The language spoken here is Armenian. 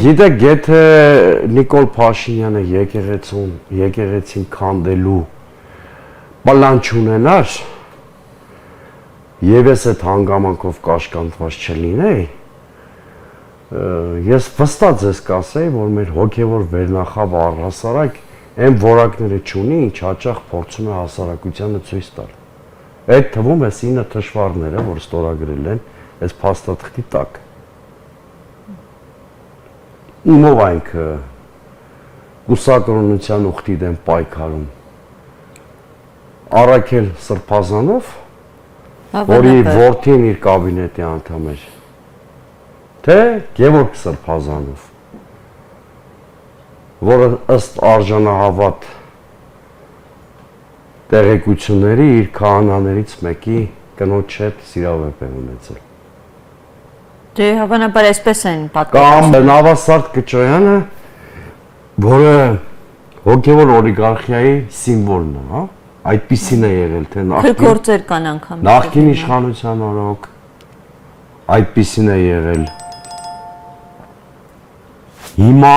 Գիտեք, եթե Նիկոլ Փաշինյանը եկեղեցին քանդելու պլան չունենար, եւ ես այդ հանգամանքով կաշկանդված չլինեի, ես վստահ ձեզ կասեի, որ մեր հոգևոր վերնախավ առհասարակ այն որակները չունի, ինչ հաճախ փորձում է հասարակությանը ցույց տալ։ Այդ թվում է 9 թշվառները, որ ստորագրել են այս փաստաթղթի տակ։ Ումով այնք կուսակրոնության ուխտի դեմ պայքարում։ Արաքել Սրբազանով, որի որդին իր կաբինետի անդամ էր, թե Գևորգ Սրբազանով, որը ըստ արժանահավատ տեղեկությունների իր քահանաներից մեկի կնոջ հետ սիրավեպ է ունեցել։ Դե հավանաբար այսպես են պատկերացնում։ Կամ Նավասարդ Կճոյանը, որը հոգևոր օլիգարխիայի սիմվոլն է, հա? Այդպիսին է եղել, թե գործեր կան անգամ։ Նախկին իշխանության օրոք այդպիսին է եղել։ Հիմա